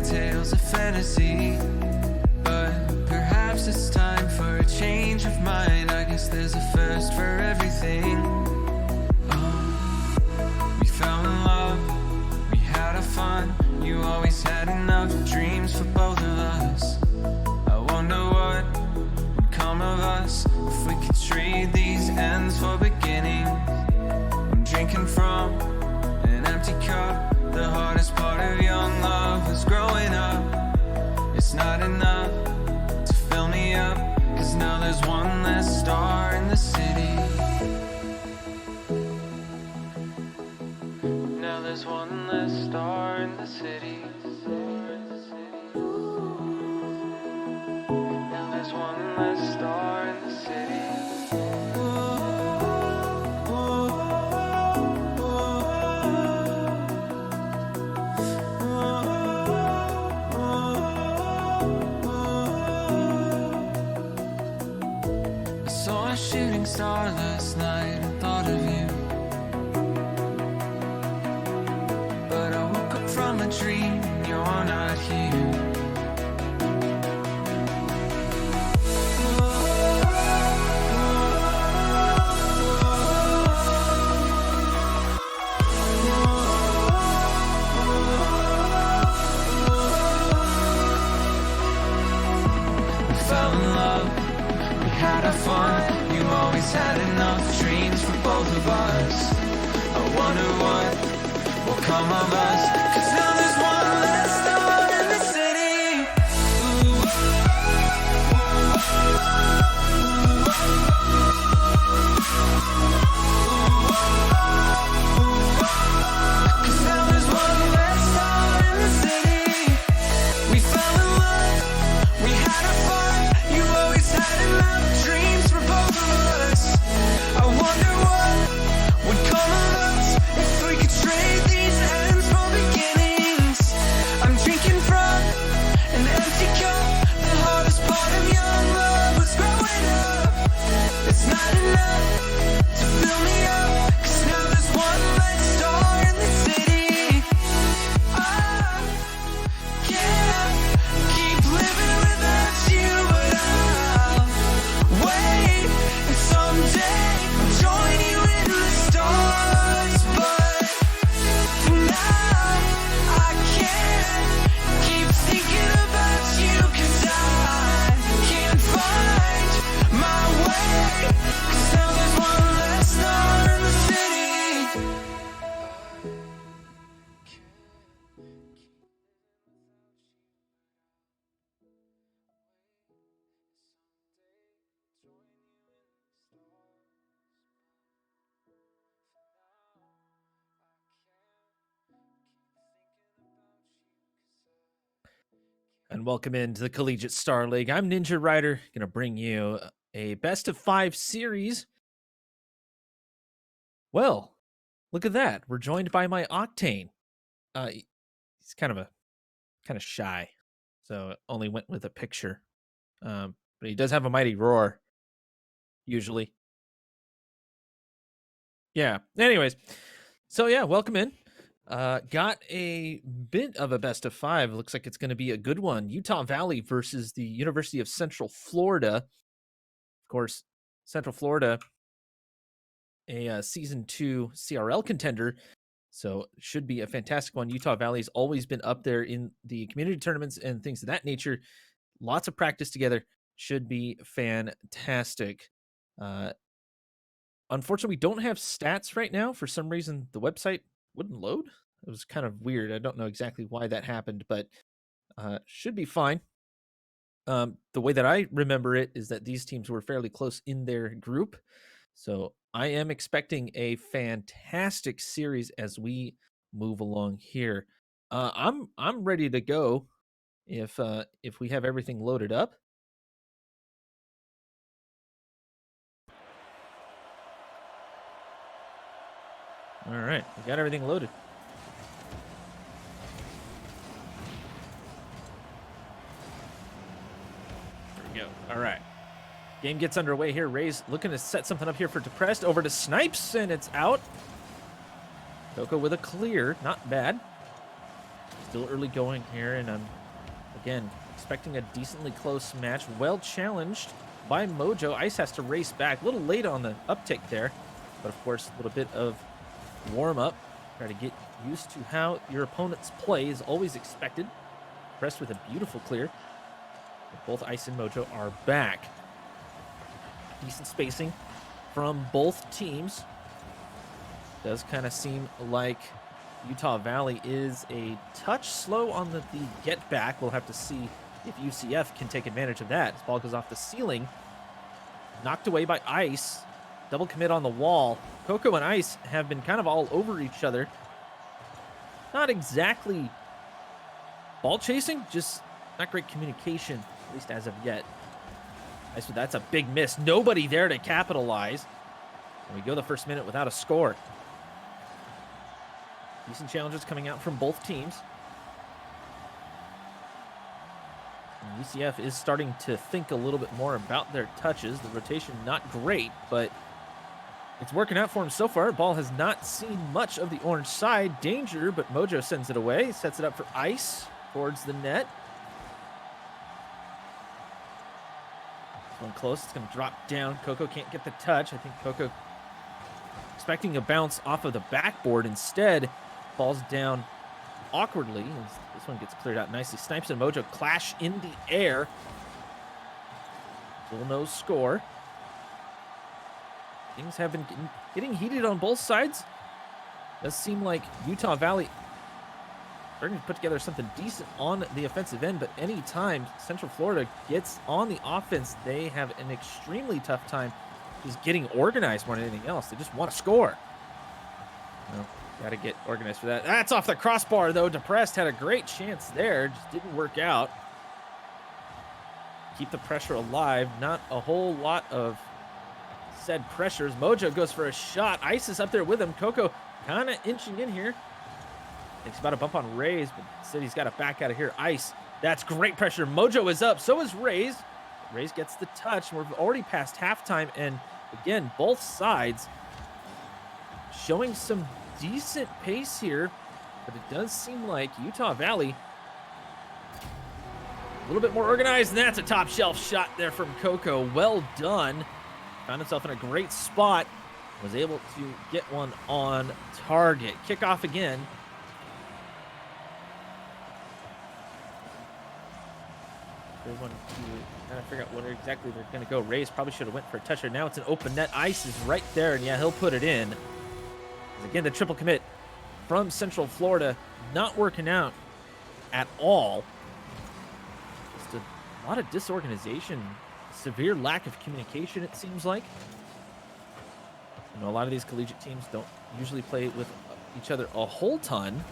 tales of fantasy. But perhaps it's time for a change of mind. I guess there's a first for everything. We fell in love, we had our fun. You always had enough dreams for both of us. I wonder what would come of us if we could trade these ends for beginnings. I'm drinking from an empty cup. The hardest part of young love was growing up. It's not enough to fill me up, 'cause now there's one less star in the city. Now there's one less star in the city. Now there's one less star in the city. I saw a shooting star last night and thought of you. But I woke up from a dream, you're not here. We fell in love, we had our fun. You always had enough dreams for both of us. I wonder what will come of us, 'cause now there's one less star in the city. Cause now there's one less star in the city. We fell in love, we had our fun. You always had enough dreams for both of us. I wonder what would come of us if we could trade these ends for beginnings. I'm drinking from an empty cup. The hardest part of young love was growing up. It's not enough to fill me up, 'cause now there's one less star in the city. I can't keep living without you, but I'll wait and someday I'll join you in the stars. But for now I can't keep thinking about you, 'cause I can't find my way. 'Cause now there's one less star in the city. And welcome into the Collegiate Star League. I'm Ninja Rider, going to bring you a best of 5 series. Well, look at that. We're joined by my Octane. He's kind of shy, so only went with a picture. But he does have a mighty roar, usually. Yeah. Anyways, so yeah, welcome in. Got a bit of a best of 5. Looks like it's going to be a good one. Utah Valley versus the University of Central Florida. Of course, Central Florida, a season 2 CRL contender, so should be a fantastic one. Utah Valley's always been up there in the community tournaments and things of that nature. Lots of practice together. Should be fantastic. Unfortunately, we don't have stats right now. For some reason, the website wouldn't load. It was kind of weird. I don't know exactly why that happened, but should be fine. The way that I remember it is that these teams were fairly close in their group. So I am expecting a fantastic series as we move along here. I'm ready to go if we have everything loaded up. All right, we got everything loaded. There we go. All right. Game gets underway here. Ray's looking to set something up here for Depressed. Over to Snipes, and it's out. Coco with a clear. Not bad. Still early going here, and I'm, again, expecting a decently close match. Well challenged by Mojo. Ice has to race back. A little late on the uptick there, but of course, a little bit of warm-up. Try to get used to how your opponent's play is always expected. Pressed with a beautiful clear. But both Ice and Mojo are back. Decent spacing from both teams. Does kind of seem like Utah Valley is a touch slow on the get back. We'll have to see if UCF can take advantage of that. This ball goes off the ceiling. Knocked away by Ice. Double commit on the wall. Coco and Ice have been kind of all over each other. Not exactly ball chasing, just not great communication, at least as of yet. Ice, that's a big miss. Nobody there to capitalize. And we go the first minute without a score. Decent challenges coming out from both teams. And UCF is starting to think a little bit more about their touches. The rotation not great, but it's working out for him so far. Ball has not seen much of the orange side. Danger, but Mojo sends it away. Sets it up for Ice towards the net. This one close. It's going to drop down. Coco can't get the touch. I think Coco expecting a bounce off of the backboard. Instead, falls down awkwardly. This one gets cleared out nicely. Snipes and Mojo clash in the air. Still no score. Things have been getting heated on both sides. Does seem like Utah Valley starting to put together something decent on the offensive end, but anytime Central Florida gets on the offense, they have an extremely tough time just getting organized more than anything else. They just want to score. Well, got to get organized for that. That's off the crossbar, though. Depressed had a great chance there. Just didn't work out. Keep the pressure alive. Not a whole lot of said pressures. Mojo goes for a shot. Ice is up there with him. Coco kind of inching in here. Thinks about a bump on Rays, but instead he's got to back out of here. Ice, that's great pressure. Mojo is up. So is Rays. Rays gets the touch. We're already past halftime, and again, both sides showing some decent pace here, but it does seem like Utah Valley a little bit more organized, and that's a top shelf shot there from Coco. Well done. Found himself in a great spot. Was able to get one on target. Kickoff again. There's one to kind of figure out where exactly they're going to go. Rays probably should have went for a toucher. Now it's an open net. Ice is right there, and yeah, he'll put it in. Again, the triple commit from Central Florida not working out at all. Just a lot of disorganization, severe lack of communication, it seems like. You know, a lot of these collegiate teams don't usually play with each other a whole ton.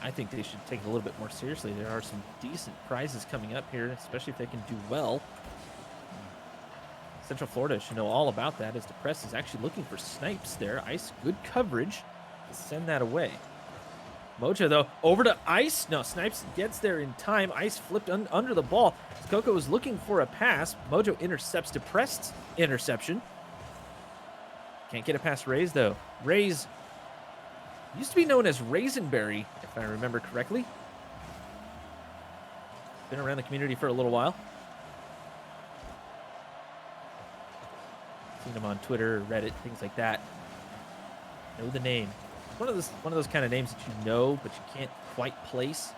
I think they should take it a little bit more seriously. There are some decent prizes coming up here, especially if they can do well. Central Florida should know all about that, as the press is actually looking for Snipes there. Ice, good coverage to send that away. Mojo, though, over to Ice. No, Snipes gets there in time. Ice flipped under the ball. Coco was looking for a pass. Mojo intercepts. Depressed interception. Can't get it past Rays, though. Rays used to be known as Raisinberry, if I remember correctly. Been around the community for a little while. Seen them on Twitter, Reddit, things like that. Know the name. It's one of those kind of names that you know, but you can't quite place.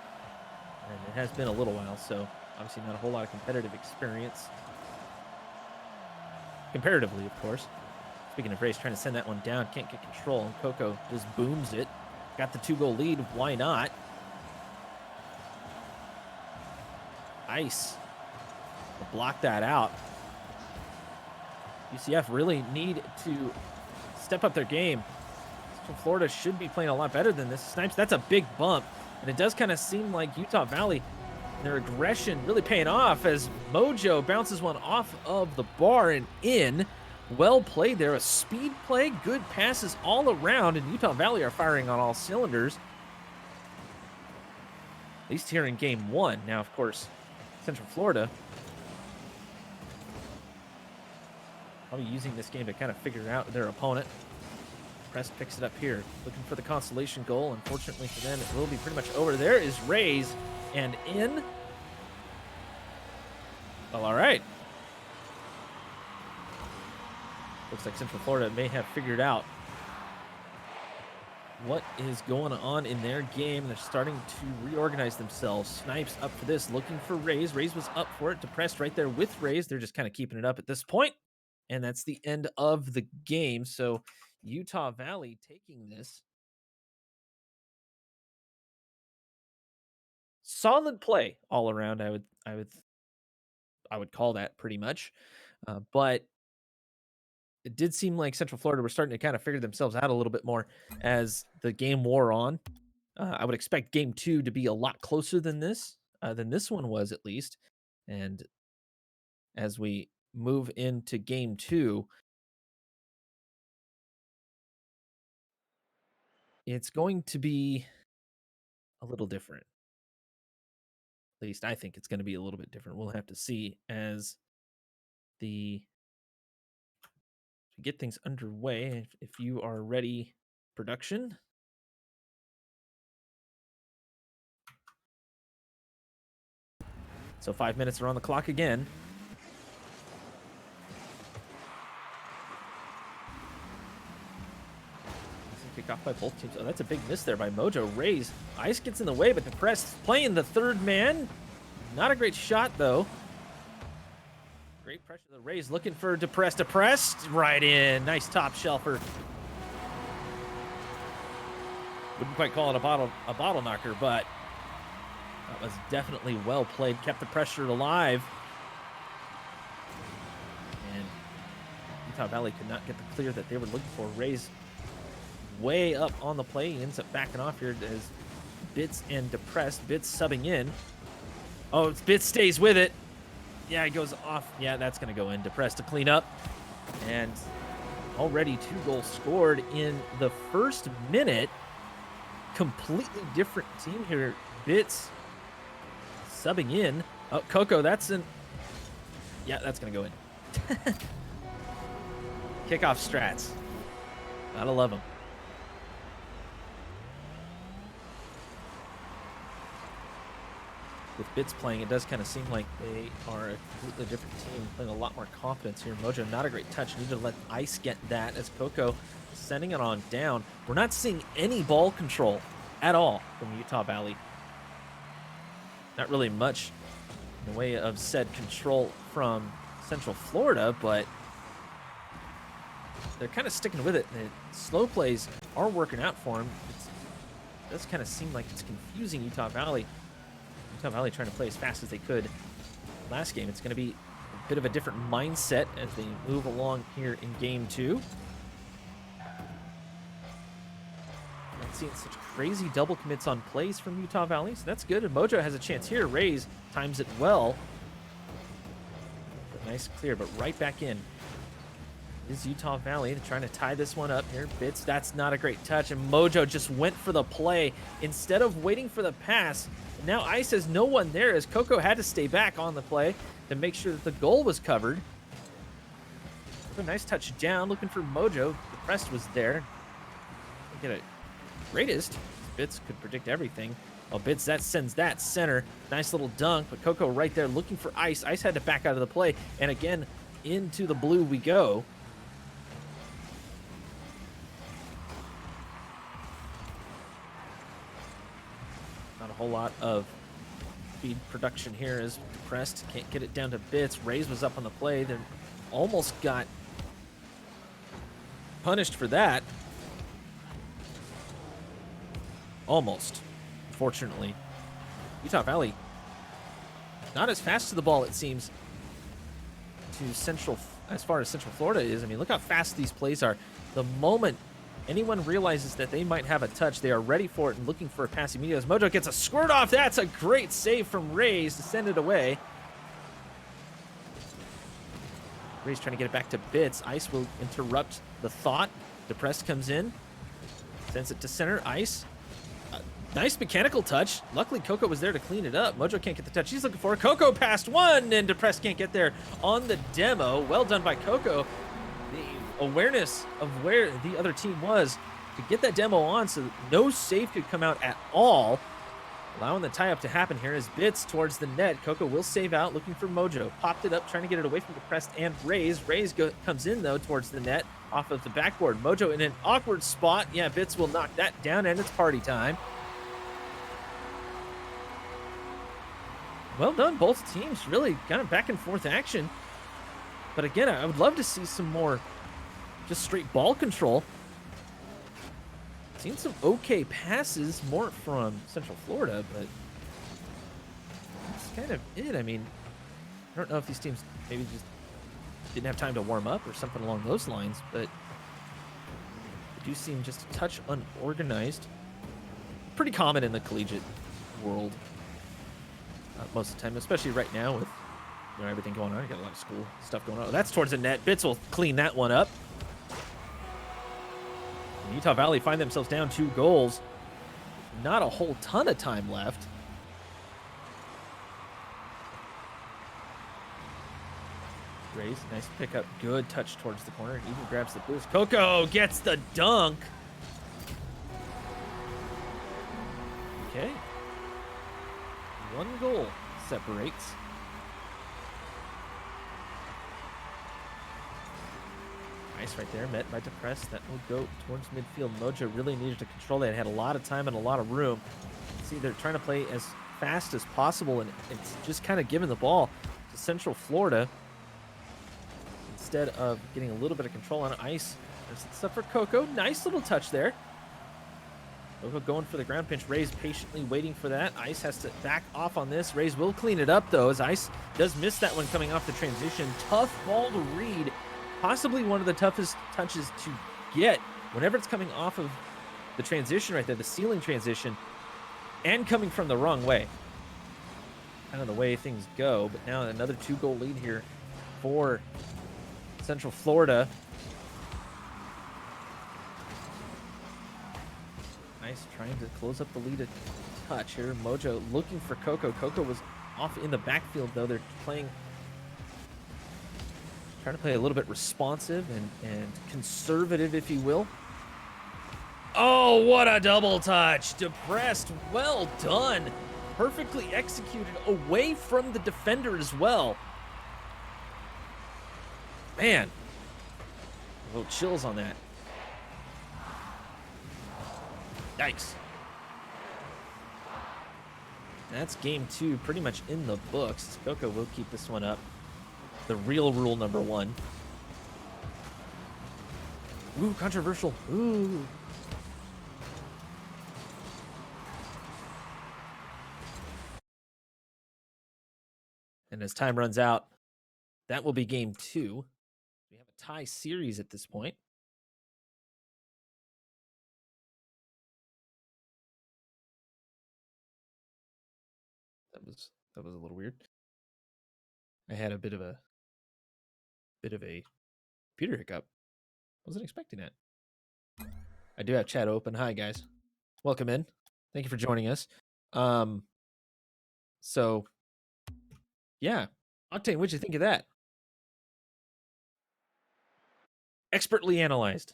And it has been a little while, so obviously not a whole lot of competitive experience. Comparatively, of course. Speaking of Race, trying to send that one down, can't get control, and Coco just booms it. Got the 2-goal lead, why not? Ice will block that out. UCF really need to step up their game. Central Florida should be playing a lot better than this. Snipes, that's a big bump. And it does kind of seem like Utah Valley, their aggression really paying off as Mojo bounces one off of the bar and in. Well played there. A speed play, good passes all around, and Utah Valley are firing on all cylinders. At least here in game one. Now, of course, Central Florida probably using this game to kind of figure out their opponent. Depressed picks it up here, looking for the consolation goal. Unfortunately for them, it will be pretty much over. There is Rays, and in. Well, all right. Looks like Central Florida may have figured out what is going on in their game. They're starting to reorganize themselves. Snipes up for this, looking for Rays. Rays was up for it. Depressed right there with Rays. They're just kind of keeping it up at this point. And that's the end of the game. So Utah Valley taking this. Solid play all around. I would call that pretty much. But it did seem like Central Florida were starting to kind of figure themselves out a little bit more as the game wore on. I would expect game 2 to be a lot closer than this one was, at least. And as we move into game 2, it's going to be a little different. At least I think it's going to be a little bit different. We'll have to see as we get things underway. If you are ready, production. So 5 minutes are on the clock again. Kick off by both teams. Oh, that's a big miss there by Mojo. Rays. Ice gets in the way, but Depressed playing the third man. Not a great shot, though. Great pressure. The Rays looking for Depressed. Depressed right in. Nice top shelfer. Wouldn't quite call it a bottle knocker, but that was definitely well played. Kept the pressure alive. And Utah Valley could not get the clear that they were looking for. Rays way up on the play. He ends up backing off here as Bits and Depressed. Bits subbing in. Oh, Bits stays with it. Yeah, he goes off. Yeah, that's going to go in. Depressed to clean up. And already 2 goals scored in the first minute. Completely different team here. Bits subbing in. Oh, Coco, that's in. Yeah, that's going to go in. Kickoff strats. Gotta love them. With Bits playing, it does kind of seem like they are a completely different team, playing a lot more confidence here. Mojo, not a great touch. Need to let Ice get that as Coco sending it on down. We're not seeing any ball control at all from Utah Valley. Not really much in the way of said control from Central Florida, but they're kind of sticking with it. The slow plays are working out for them. It does kind of seem like it's confusing Utah Valley. Utah Valley trying to play as fast as they could last game. It's going to be a bit of a different mindset as they move along here in game 2. Not seeing such crazy double commits on plays from Utah Valley, so that's good. And Mojo has a chance here. Rays times it well. Nice clear, but right back in is Utah Valley. They're trying to tie this one up here. Bits, that's not a great touch, and Mojo just went for the play instead of waiting for the pass. Now Ice has no one there as Coco had to stay back on the play to make sure that the goal was covered. A nice touch down, looking for Mojo. Depressed was there. Get it greatest. Bits could predict everything. Oh, Bits, that sends that center. Nice little dunk, but Coco right there looking for Ice. Ice had to back out of the play, and again, into the blue we go. Not a whole lot of speed production here as Depressed can't get it down to Bits. Rays was up on the play. They almost got punished for that. Almost, fortunately. Utah Valley not as fast to the ball, it seems, to Central, as far as Central Florida is. I mean, look how fast these plays are. The moment anyone realizes that they might have a touch, they are ready for it and looking for a pass immediately. As Mojo gets a squirt off, that's a great save from Rays to send it away. Rays trying to get it back to Bits. Ice will interrupt the thought. Depressed comes in, sends it to center. Ice. Nice mechanical touch. Luckily, Coco was there to clean it up. Mojo can't get the touch he's looking for. Coco passed one, and Depressed can't get there on the demo. Well done by Coco. awareness of where the other team was to get that demo on so no save could come out at all, allowing the tie-up to happen here as Bits towards the net. Coco will save out, looking for Mojo. Popped it up, trying to get it away from Depressed and Raze. Raze comes in, though, towards the net off of the backboard. Mojo in an awkward spot. Yeah, Bits will knock that down, and it's party time. Well done, both teams. Really kind of back and forth action. But again, I would love to see some more just straight ball control. Seen some okay passes, more from Central Florida, but that's kind of it. I mean, I don't know if these teams maybe just didn't have time to warm up or something along those lines, but they do seem just a touch unorganized. Pretty common in the collegiate world most of the time, especially right now with everything going on. You got a lot of school stuff going on. Oh, that's towards the net. Bits will clean that one up. And Utah Valley find themselves down 2 goals. Not a whole ton of time left. Raze, nice pickup. Good touch towards the corner. Even grabs the boost. Coco gets the dunk. Okay. 1 goal separates. Nice right there, met by Depressed. That will go towards midfield. Mojo really needed to control that. It had a lot of time and a lot of room. See, they're trying to play as fast as possible, and it's just kind of giving the ball to Central Florida instead of getting a little bit of control on ice. There's the stuff for Coco. Nice little touch there. Coco going for the ground pinch. Raze patiently waiting for that. Ice has to back off on this. Raze will clean it up, though, as Ice does miss that one coming off the transition. Tough ball to read. Possibly one of the toughest touches to get whenever it's coming off of the transition right there, the ceiling transition, and coming from the wrong way. Kind of the way things go, but now another 2-goal lead here for Central Florida. Nice, trying to close up the lead a touch here. Mojo looking for Coco. Coco was off in the backfield, though. They're trying to play a little bit responsive and conservative, if you will. Oh, what a double touch. Depressed. Well done. Perfectly executed away from the defender as well. Man. A little chills on that. Yikes. That's game 2 pretty much in the books. Coco will keep this one up. The real rule number 1. Ooh, controversial. Ooh. And as time runs out, that will be game 2. We have a tie series at this point. That was a little weird. I had a bit of a computer hiccup. Wasn't expecting it. I do have chat open. Hi guys, welcome in. Thank you for joining us. So yeah, Octane, what'd you think of that? Expertly analyzed.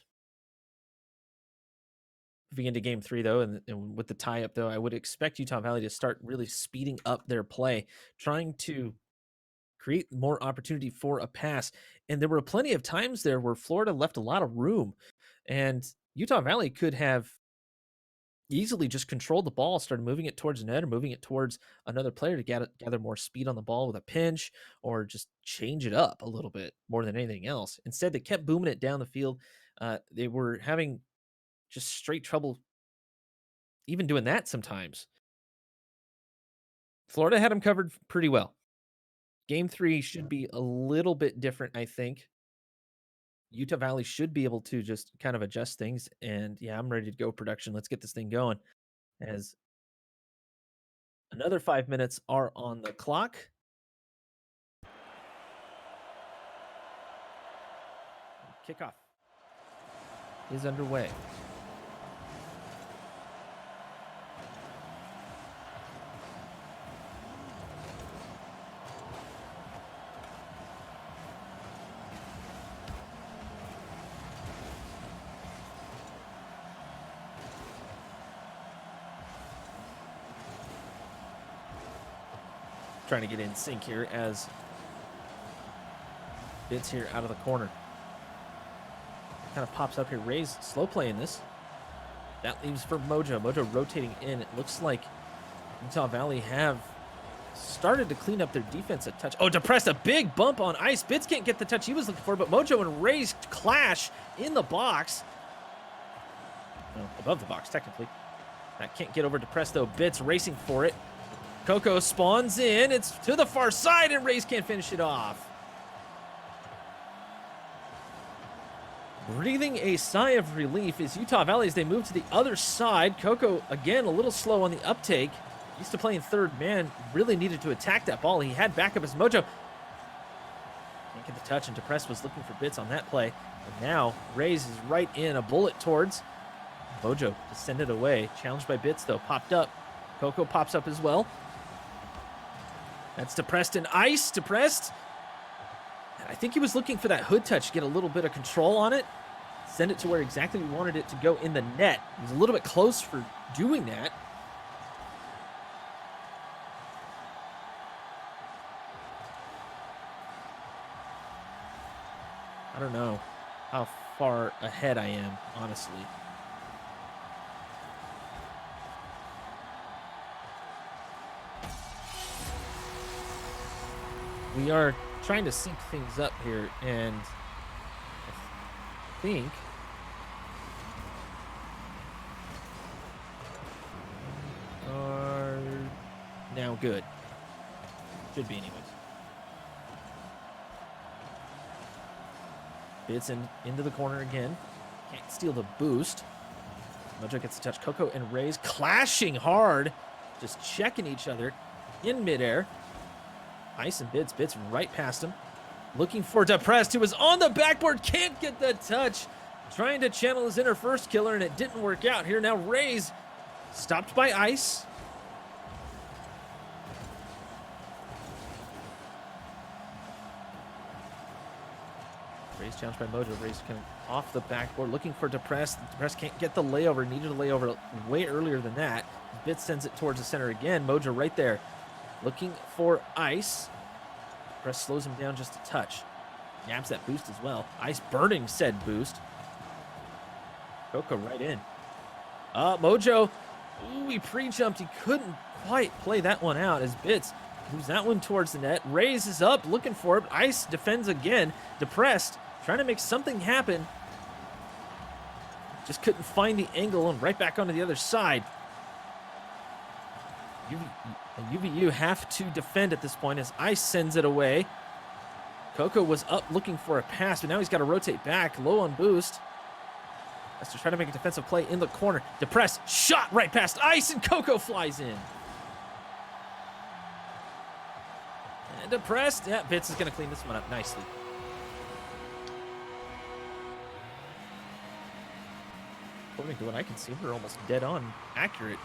Moving into game 3 though, and with the tie up though, I would expect Utah Valley to start really speeding up their play, trying to create more opportunity for a pass. And there were plenty of times there where Florida left a lot of room, and Utah Valley could have easily just controlled the ball, started moving it towards the net or moving it towards another player to gather more speed on the ball with a pinch or just change it up a little bit more than anything else. Instead, they kept booming it down the field. They were having just straight trouble even doing that sometimes. Florida had them covered pretty well. Game 3 should be a little bit different, I think. Utah Valley should be able to just kind of adjust things. And yeah, I'm ready to go, production. Let's get this thing going. As another 5 minutes are on the clock. Kickoff is underway. trying to get in sync here as Bits here out of the corner. Kind of pops up here. Ray's slow playing this. That leaves for Mojo. Mojo rotating in. It looks like Utah Valley have started to clean up their defense a touch. Oh, depressed, a big bump on ice. Bits can't get the touch he was looking for, but Mojo and Ray's clash in the box. No, above the box, technically. That can't get over depressed, though. Bits racing for it. Coco spawns in. It's to the far side, and Ray's can't finish it off. Breathing a sigh of relief is Utah Valley as they move to the other side. Coco, again, a little slow on the uptake. Used to playing third man, really needed to attack that ball. He had backup as Mojo. Can't get the touch, and Depressed was looking for Bits on that play. And now, Rays is right in, a bullet towards Mojo to send it away. Challenged by Bits, though, popped up. Coco pops up as well. That's Depressed and Ice. Depressed. I think he was looking for that hood touch, get a little bit of control on it, send it to where exactly we wanted it to go in the net. He was a little bit close for doing that. I don't know how far ahead I am, honestly. We are trying to sync things up here, and I think are now good. Should be anyways. Bits into the corner again. Can't steal the boost. Mojo gets the touch. Coco and Ray's clashing hard, just checking each other in midair. Ice and Bits. Bits right past him. Looking for Depressed, who was on the backboard. Can't get the touch. Trying to channel his inner first killer, and it didn't work out here. Now Ray's stopped by Ice. Ray's challenged by Mojo. Ray's kind of off the backboard. Looking for Depressed. Depressed can't get the layover. Needed a layover way earlier than that. Bits sends it towards the center again. Mojo right there. Looking for Ice. Press slows him down just a touch. Nabs that boost as well. Ice burning said boost. Coco right in. Mojo. Ooh, he pre-jumped. He couldn't quite play that one out as Bits moves that one towards the net. Raises up, looking for it. Ice defends again. Depressed, trying to make something happen. Just couldn't find the angle, and right back onto the other side. UVU have to defend at this point as Ice sends it away. Coco was up looking for a pass, but now he's got to rotate back, low on boost. Has to try to make a defensive play in the corner. Depressed, shot right past Ice, and Coco flies in. And Depressed, yeah, Bits is going to clean this one up nicely. According to what I can see, we're almost dead on accurate.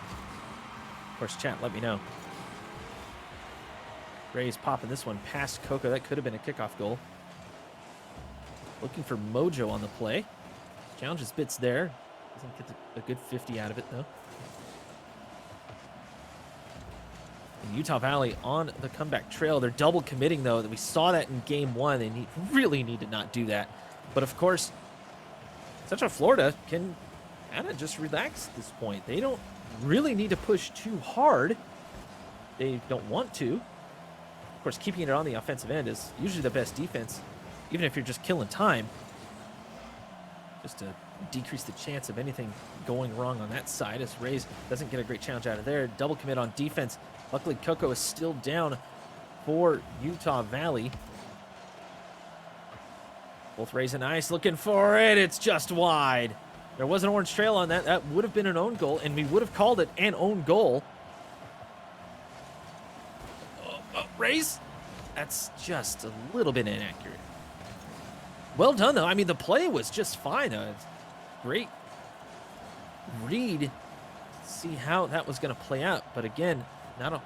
Of course, chat, let me know. Ray's popping this one past Coco. That could have been a kickoff goal. Looking for Mojo on the play. Challenges Bits there. Doesn't get a good 50 out of it, though. And Utah Valley on the comeback trail. They're double committing, though. We saw that in game one. They really need to not do that. But, of course, Central Florida can kind of just relax at this point. They don't really need to push too hard. They don't want to. Of course, keeping it on the offensive end is usually the best defense, even if you're just killing time, just to decrease the chance of anything going wrong on that side, as Rays doesn't get a great challenge out of there. Double commit on defense. Luckily, Coco is still down for Utah Valley. Both Rays and Ice looking for it. It's just wide. There was an orange trail on that. That would have been an own goal, and we would have called it an own goal. Rays? That's just a little bit inaccurate. Well done, though. I mean, the play was just fine. Great read. See how that was going to play out. But again, not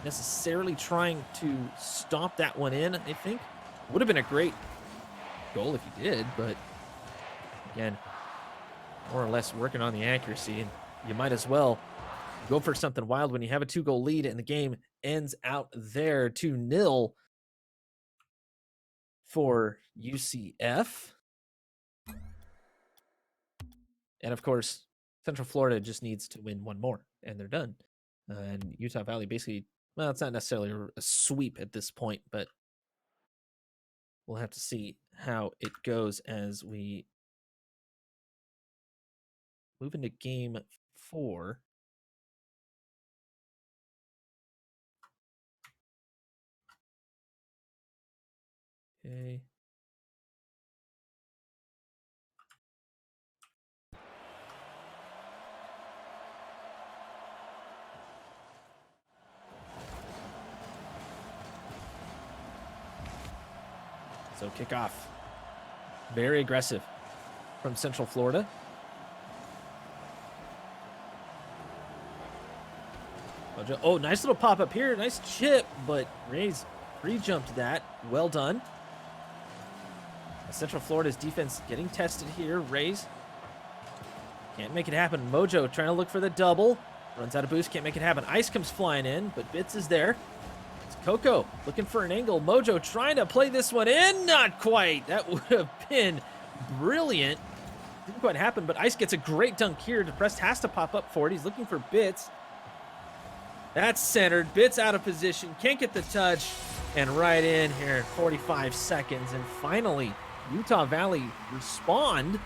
necessarily trying to stomp that one in, I think. Would have been a great goal if you did, but again, more or less working on the accuracy, and you might as well go for something wild when you have a 2-goal lead and the game ends out there 2-0 for UCF. And of course, Central Florida just needs to win one more and they're done. And Utah Valley basically, well, it's not necessarily a sweep at this point, but we'll have to see how it goes as we move into game 4. Okay. So kickoff. Very aggressive from Central Florida. Oh, nice little pop up here. Nice chip, but Rays pre-jumped that. Well done. Central Florida's defense getting tested here. Rays can't make it happen. Mojo trying to look for the double. Runs out of boost. Can't make it happen. Ice comes flying in, but Bits is there. It's Coco looking for an angle. Mojo trying to play this one in. Not quite. That would have been brilliant. Didn't quite happen, but Ice gets a great dunk here. Depressed has to pop up for it. He's looking for Bits. That's centered. Bits out of position. Can't get the touch. And right in here, 45 seconds. And finally, Utah Valley respond.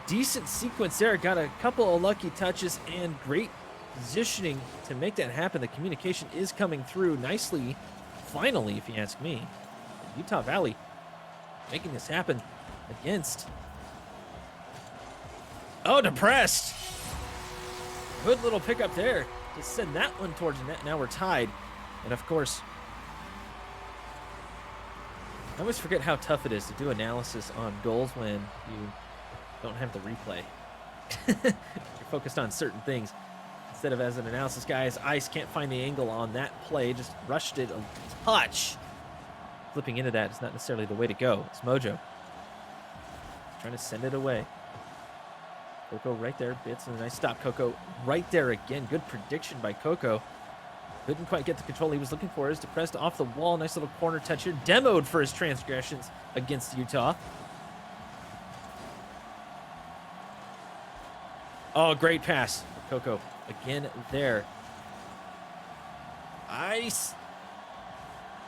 Decent sequence there. Got a couple of lucky touches and great positioning to make that happen. The communication is coming through nicely. Finally, if you ask me. Utah Valley making this happen against... Oh, Depressed. Good little pickup there to send that one towards the net. Now we're tied. And of course, I always forget how tough it is to do analysis on goals when you don't have the replay. You're focused on certain things. Instead of as an analysis guy, as Ice can't find the angle on that play, just rushed it a touch. Flipping into that is not necessarily the way to go. It's Mojo trying to send it away. Coco right there, Bits, and a nice stop. Coco right there again. Good prediction by Coco. Couldn't quite get the control he was looking for. Is Depressed off the wall. Nice little corner touch here. Demoed for his transgressions against Utah. Oh, great pass. Coco again there. Ice.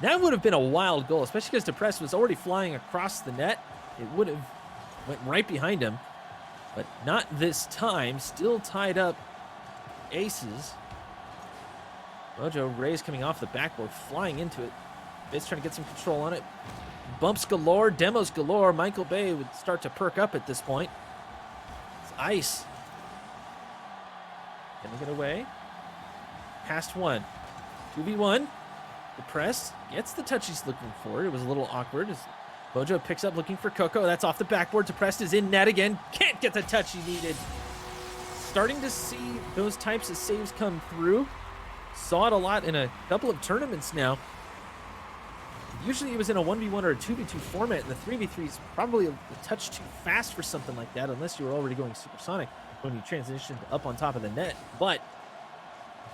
That would have been a wild goal, especially because Depressed was already flying across the net. It would have went right behind him. But not this time. Still tied up aces. Mojo Rays coming off the backboard, flying into it. Bits trying to get some control on it. Bumps galore, demos galore. Michael Bay would start to perk up at this point. It's Ice. Can they get away? Past one. 2v1. Depressed. Gets the touch he's looking for. It was a little awkward. As Mojo picks up looking for Coco. That's off the backboard. Depressed is in net again. Can't get the touch he needed. Starting to see those types of saves come through. Saw it a lot in a couple of tournaments now. Usually it was in a 1v1 or a 2v2 format, and the 3v3 is probably a touch too fast for something like that, unless you were already going supersonic when you transitioned up on top of the net. But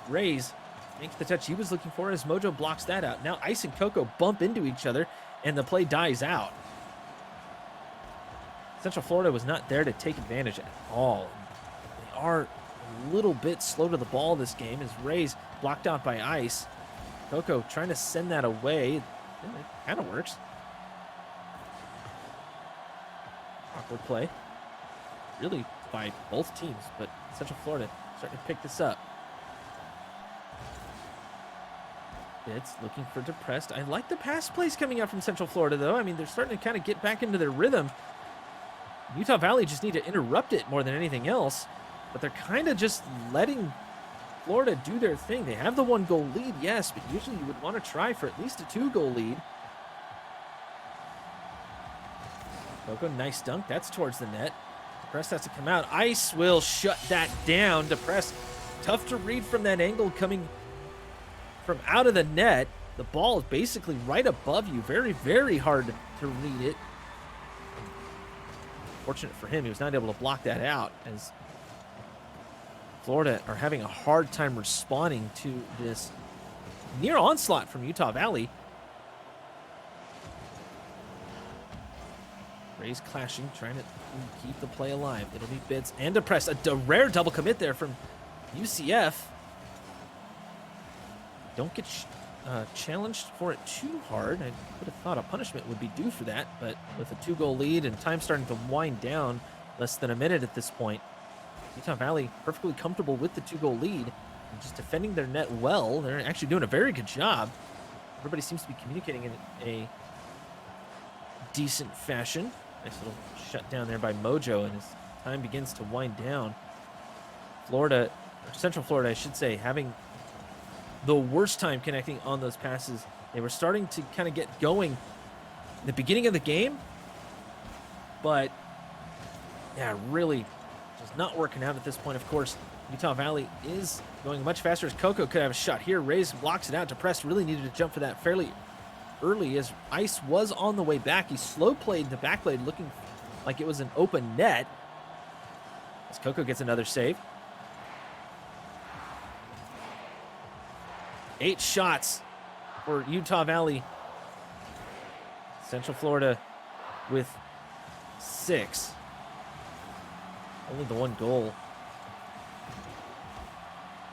Rays makes the touch he was looking for as Mojo blocks that out. Now Ice and Coco bump into each other, and the play dies out. Central Florida was not there to take advantage at all. They are a little bit slow to the ball this game as Rays blocked out by Ice. Coco trying to send that away. It kind of works. Awkward play. Really by both teams, but Central Florida starting to pick this up. Bits looking for Depressed. I like the pass plays coming out from Central Florida, though. I mean, they're starting to kind of get back into their rhythm. Utah Valley just need to interrupt it more than anything else, but they're kind of just letting Florida do their thing. They have the 1-goal lead, yes, but usually you would want to try for at least a 2-goal lead. Coco, nice dunk. That's towards the net. Depressed has to come out. Ice will shut that down. Depressed, tough to read from that angle coming from out of the net. The ball is basically right above you. Very, very hard to read it. Fortunate for him, he was not able to block that out as Florida are having a hard time responding to this near onslaught from Utah Valley. Rays clashing, trying to keep the play alive. It'll be Bits and Depressed. A rare double commit there from UCF. Don't get challenged for it too hard. I would have thought a punishment would be due for that, but with a 2-goal lead and time starting to wind down, less than a minute at this point, Utah Valley perfectly comfortable with the 2-goal lead and just defending their net well. They're actually doing a very good job. Everybody seems to be communicating in a decent fashion. Nice little shut down there by Mojo, and as time begins to wind down, Florida, or Central Florida, I should say, having the worst time connecting on those passes. They were starting to kind of get going in the beginning of the game, but yeah, really just not working out at this point. Of course, Utah Valley is going much faster as Coco could have a shot here. Rays blocks it out. Depressed really needed to jump for that fairly early as Ice was on the way back. He slow played the back blade looking like it was an open net as Coco gets another save. 8 shots for Utah Valley. Central Florida with 6. Only the 1 goal.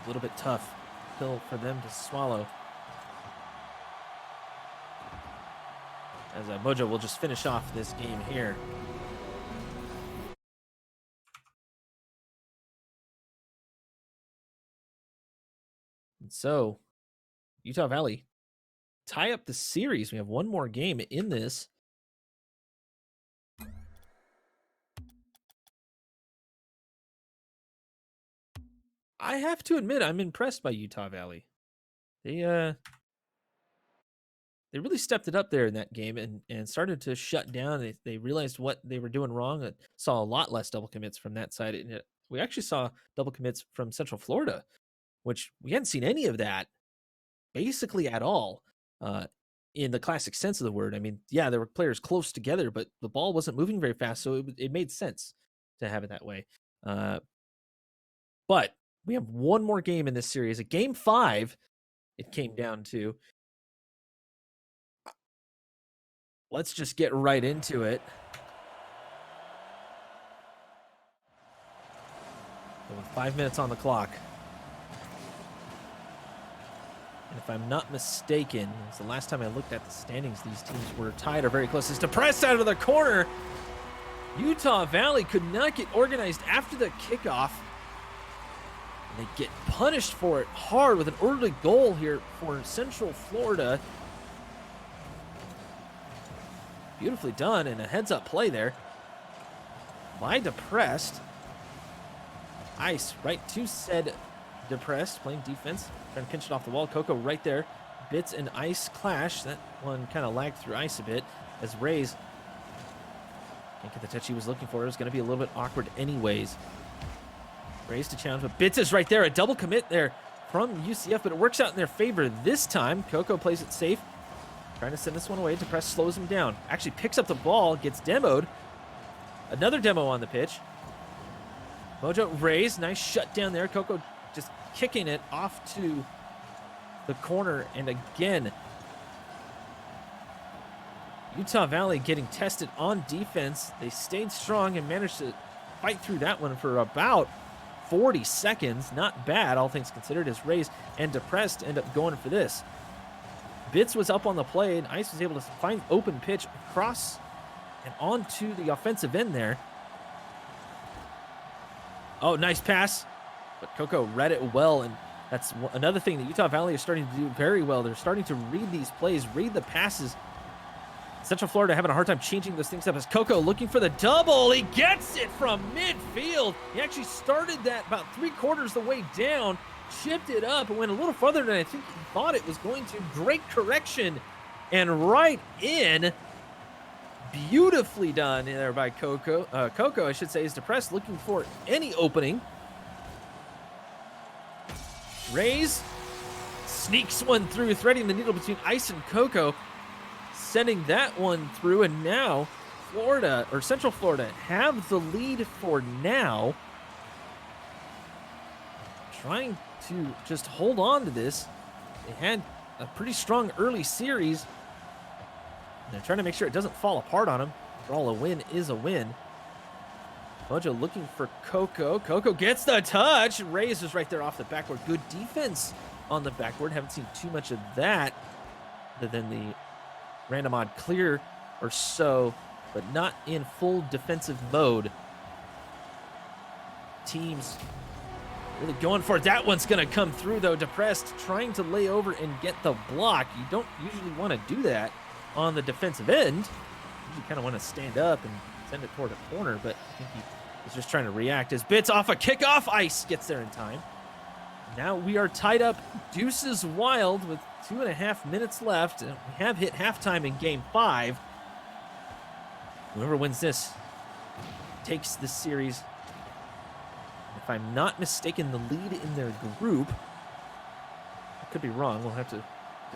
A little bit tough pill for them to swallow. As Mojo will just finish off this game here. And so, Utah Valley tie up the series. We have one more game in this. I have to admit, I'm impressed by Utah Valley. They really stepped it up there in that game and started to shut down. They realized what they were doing wrong. I saw a lot less double commits from that side. And we actually saw double commits from Central Florida, which we hadn't seen any of that basically at all in the classic sense of the word. I mean, yeah, there were players close together, but the ball wasn't moving very fast, so it made sense to have it that way. But we have one more game in this series. A game 5, it came down to. Let's just get right into it. So with 5 minutes on the clock. And if I'm not mistaken, it's the last time I looked at the standings, these teams were tied or very close. It's Depressed out of the corner. Utah Valley could not get organized after the kickoff. And they get punished for it hard with an early goal here for Central Florida. Beautifully done, and a heads-up play there by Depressed. Ice right to said Depressed, playing defense, trying to pinch it off the wall. Coco right there. Bits and Ice clash. That one kind of lagged through Ice a bit as Rays can't get the touch he was looking for. It was going to be a little bit awkward anyways. Rays to challenge, but Bits is right there. A double commit there from UCF, but it works out in their favor this time. Coco plays it safe. Trying to send this one away. Depressed slows him down. Actually picks up the ball, gets demoed. Another demo on the pitch. Mojo Rays, nice shutdown there. Coco just kicking it off to the corner. And again, Utah Valley getting tested on defense. They stayed strong and managed to fight through that one for about 40 seconds. Not bad, all things considered, as Rays and Depressed end up going for this. Bits was up on the play, and Ice was able to find open pitch across and onto the offensive end there. Oh, nice pass. But Coco read it well, and that's another thing that Utah Valley is starting to do very well. They're starting to read these plays, read the passes. Central Florida having a hard time changing those things up as Coco looking for the double. He gets it from midfield. He actually started that about 3/4 the way down, chipped it up, and went a little further than I think he thought it was going to. Great correction, and right in. Beautifully done there by Coco. Coco, I should say, is Depressed, looking for any opening. Rays sneaks one through, threading the needle between Ice and Coco, sending that one through, and now Florida, or Central Florida, have the lead for now. trying to just hold on to this. They had a pretty strong early series. And they're trying to make sure it doesn't fall apart on them. After all, a win is a win. Mojo looking for Coco. Coco gets the touch. Reyes is right there off the backboard. Good defense on the backboard. Haven't seen too much of that other than the random odd clear or so, but not in full defensive mode. Teams really going for it. That one's going to come through, though. Depressed, trying to lay over and get the block. You don't usually want to do that on the defensive end. You kind of want to stand up and send it toward a corner, but I think he was just trying to react as Bits off a kickoff. Ice gets there in time. Now we are tied up deuces wild with 2.5 minutes left. We have hit halftime in game 5. Whoever wins this takes this series. If I'm not mistaken, the lead in their group. I could be wrong. We'll have to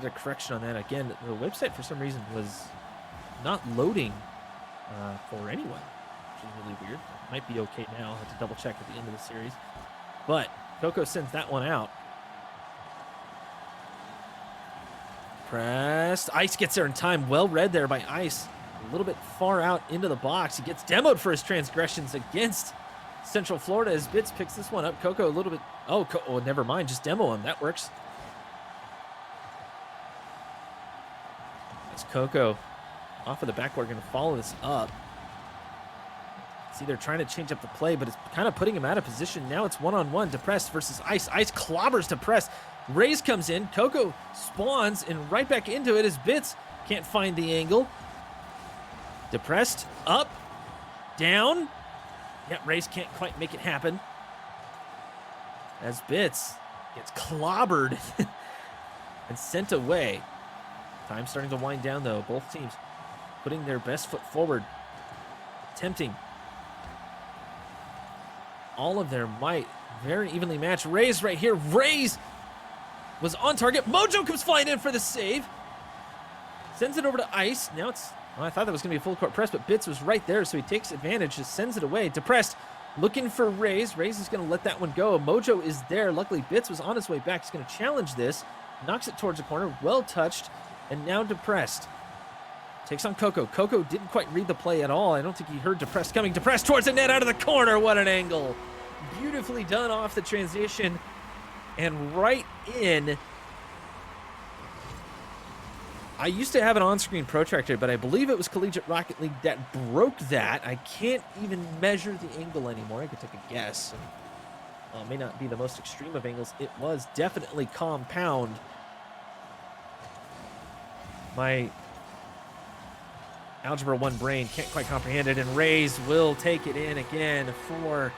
get a correction on that. Again, the website for some reason was not loading for anyone, which is really weird. It might be okay now. I'll have to double check at the end of the series. But Coco sends that one out. Pressed. Ice gets there in time. Well read there by Ice. A little bit far out into the box. He gets demoed for his transgressions against Central Florida as Bits picks this one up. Coco a little bit. Oh, never mind. Just demo him. That works. As Coco off of the backboard going to follow this up. See, they're trying to change up the play, but it's kind of putting him out of position. Now it's one-on-one. Depressed versus Ice. Ice clobbers Depressed. Reyes comes in. Coco spawns and right back into it as Bits can't find the angle. Depressed. Up. Down. Yep, Reyes can't quite make it happen. As Bits gets clobbered and sent away. Time starting to wind down, though. Both teams putting their best foot forward. Attempting all of their might. Very evenly matched. Reyes right here. Reyes was on target. Mojo comes flying in for the save. Sends it over to Ice. Now it's... Well, I thought that was going to be a full court press, but Bits was right there, so he takes advantage, just sends it away. Depressed, looking for Reyes. Reyes is going to let that one go. Mojo is there. Luckily, Bits was on his way back. He's going to challenge this. Knocks it towards the corner. Well touched. And now Depressed takes on Coco. Coco didn't quite read the play at all. I don't think he heard Depressed coming. Depressed towards the net out of the corner. What an angle. Beautifully done off the transition. And right in... I used to have an on-screen protractor, but I believe it was Collegiate Rocket League that broke that. I can't even measure the angle anymore. I could take a guess. It may not be the most extreme of angles. It was definitely compound. My Algebra 1 brain can't quite comprehend it, and Reyes will take it in again for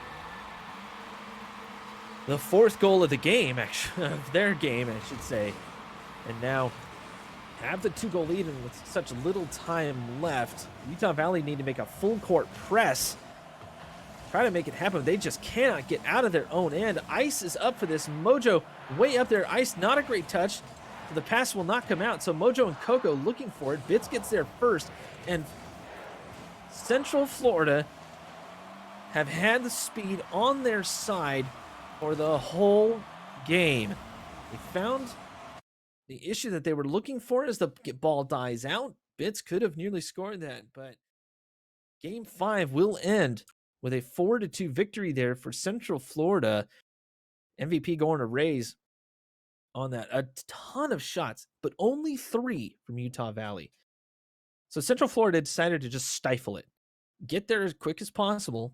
the 4th goal of the game, actually, of their game, I should say. And now have the 2-goal lead, and with such little time left, Utah Valley need to make a full court press. Try to make it happen. They just cannot get out of their own end. Ice is up for this. Mojo way up there. Ice, not a great touch. The pass will not come out, so Mojo and Coco looking for it. Bits gets there first, and Central Florida have had the speed on their side for the whole game. They found the issue that they were looking for as the ball dies out. Bits could have nearly scored that, but Game 5 will end with a 4-2 victory there for Central Florida. MVP going to Reyes on that. A ton of shots, but only 3 from Utah Valley. So Central Florida decided to just stifle it. Get there as quick as possible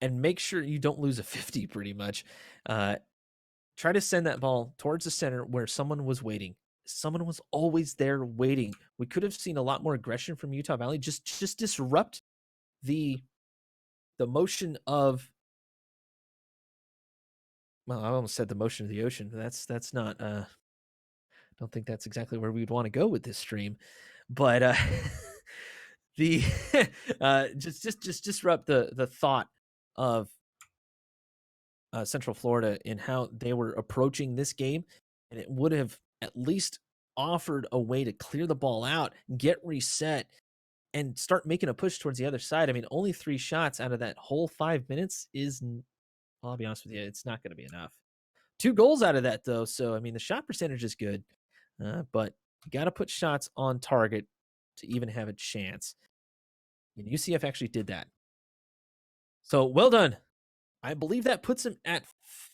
and make sure you don't lose a 50 pretty much. Try to send that ball towards the center where someone was waiting. Someone was always there waiting. We could have seen a lot more aggression from Utah Valley. Just disrupt the motion of... Well, I almost said the motion of the ocean. That's not... I don't think that's exactly where we'd want to go with this stream. But the just disrupt the thought of Central Florida in how they were approaching this game, and it would have at least offered a way to clear the ball out, get reset, and start making a push towards the other side. I mean, only 3 shots out of that whole 5 minutes is I'll be honest with you, it's not going to be enough. 2 goals out of that, though. So, I mean, the shot percentage is good, but you got to put shots on target to even have a chance. And UCF actually did that. So, well done. I believe that puts him at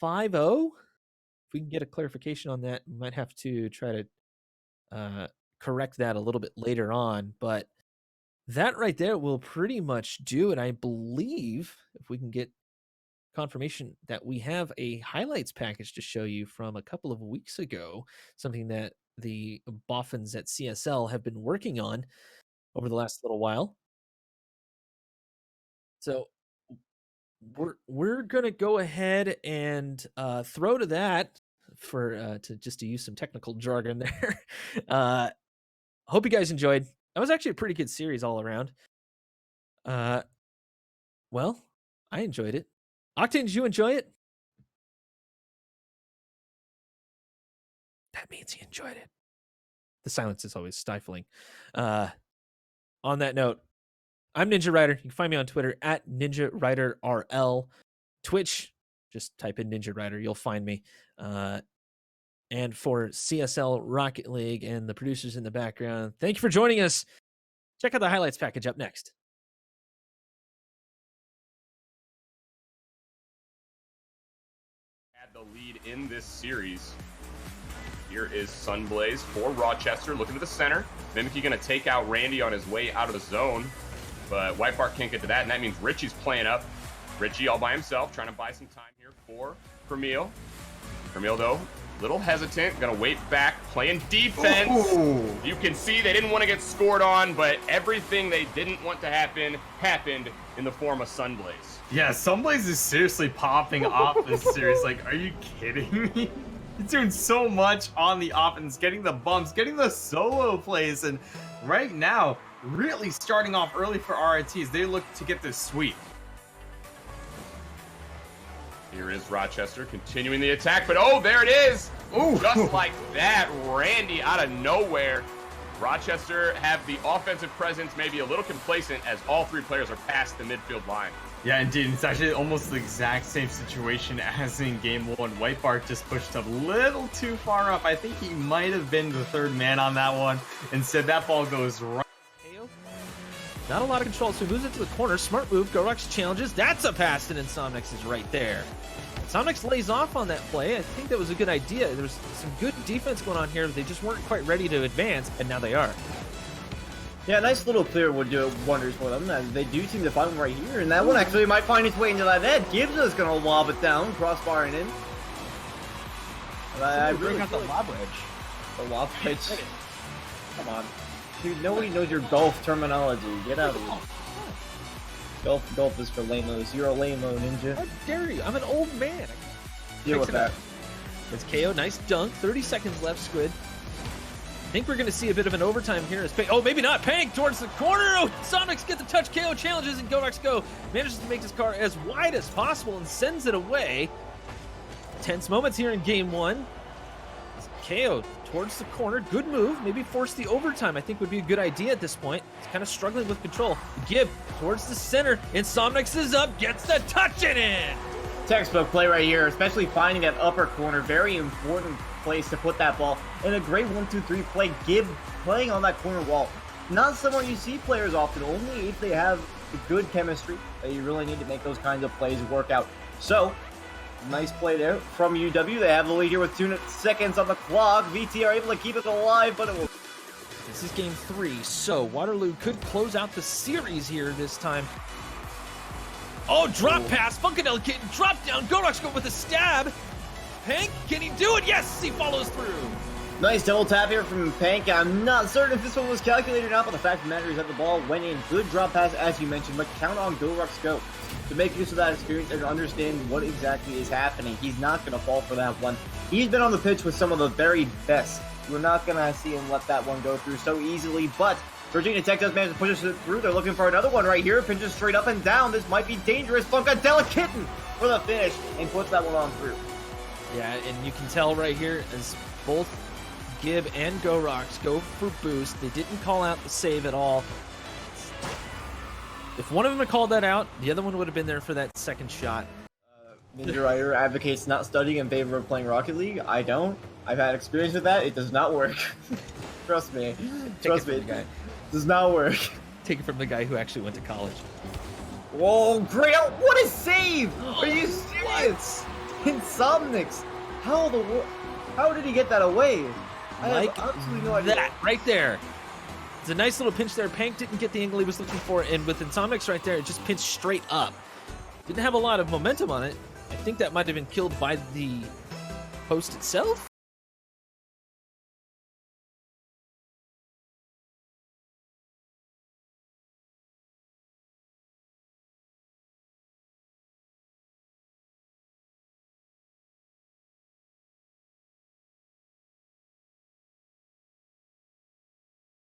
5-0. If we can get a clarification on that, we might have to try to correct that a little bit later on. But that right there will pretty much do it. I believe if we can get confirmation that we have a highlights package to show you from a couple of weeks ago, something that the Boffins at CSL have been working on over the last little while. So we're gonna go ahead and throw to that for to use some technical jargon there. Hope you guys enjoyed. That was actually a pretty good series all around. Well, I enjoyed it. Octane, did you enjoy it? That means he enjoyed it. The silence is always stifling. On that note, I'm Ninja Rider. You can find me on Twitter at Ninja Rider RL. Twitch, just type in Ninja Rider, you'll find me. And for CSL Rocket League and the producers in the background, thank you for joining us. Check out the highlights package up next. Had the lead in this series. Here is Sunblaze for Rochester, looking to the center. Mimikey going to take out Randy on his way out of the zone, but White Bart can't get to that, and that means Richie's playing up. Richie all by himself, trying to buy some time here for Camille. Camille, though, little hesitant, going to wait back, playing defense. Ooh. You can see they didn't want to get scored on, but everything they didn't want to happen happened in the form of Sunblaze. Yeah, Sunblaze is seriously popping off this series. Like, are you kidding me? He's doing so much on the offense, getting the bumps, getting the solo plays, and right now, really starting off early for RITs. They look to get this sweep. Here is Rochester continuing the attack, but oh, there it is! Ooh. Just like that, Randy out of nowhere. Rochester have the offensive presence, maybe a little complacent as all 3 players are past the midfield line. Yeah, indeed. It's actually almost the exact same situation as in Game 1. White Bart just pushed a little too far up. I think he might have been the 3rd man on that one. Instead, that ball goes right. Not a lot of control, so he moves it to the corner. Smart move. Gorux challenges. That's a pass, and Insomniacs is right there. Insomniacs lays off on that play. I think that was a good idea. There was some good defense going on here. They just weren't quite ready to advance, and now they are. Yeah, a nice little clear would do wonders for them. And they do seem to find one right here, and that one actually might find its way into that net. Gibbs is going to lob it down, crossbarring in. I really got the lob wedge. The lob wedge. Come on. Dude, nobody knows your golf terminology. Get out of here. Golf is for lame-os. You're a lame-o, Ninja. How dare you? I'm an old man. Deal with that. It's KO. Nice dunk. 30 seconds left, Squid. I think we're going to see a bit of an overtime here. As oh, maybe not. Pank towards the corner. Oh, Sonics get the touch. KO challenges, and Gorax Go manages to make his car as wide as possible and sends it away. Tense moments here in Game 1. KO towards the corner. Good move. Maybe force the overtime, I think would be a good idea at this point. He's kind of struggling with control. Gibb towards the center. Insomniacs is up. Gets the touch in. Textbook play right here, especially finding that upper corner. Very important place to put that ball. And a great 1-2-3 play. Gibb playing on that corner wall. Not someone you see players often, only if they have good chemistry that you really need to make those kinds of plays work out. So, nice play there from UW. They have the lead here with 2 seconds on the clock. VT are able to keep it alive, but it will... This is Game 3, so Waterloo could close out the series here this time. Oh, drop pass. Funkadelic getting dropped down. Gorax go with a stab. Pank, can he do it? Yes, he follows through. Nice double tap here from Pank. I'm not certain if this one was calculated or not, but the fact of the matter is that the ball went in. Good drop pass, as you mentioned, but count on Gorax Go to make use of that experience and understand what exactly is happening. He's not going to fall for that one. He's been on the pitch with some of the very best. We're not going to see him let that one go through so easily, but Virginia Tech does manage to push it through. They're looking for another one right here. Pinches straight up and down. This might be dangerous. Funkadelic Kitten for the finish and puts that one on through. Yeah, and you can tell right here as both Gibb and Gorax go for boost. They didn't call out the save at all. If one of them had called that out, the other one would have been there for that second shot. Ninja Rider advocates not studying in favor of playing Rocket League. I don't. I've had experience with that. It does not work. Trust me. Trust me. Take it from the guy. It does not work. Take it from the guy who actually went to college. Whoa, great! What a save! Are you serious? Insomnics. How did he get that away? I Like have absolutely no idea. that right there. It's a nice little pinch there. Pank didn't get the angle he was looking for, and with Insomnics right there, it just pinched straight up. Didn't have a lot of momentum on it. I think that might have been killed by the post itself.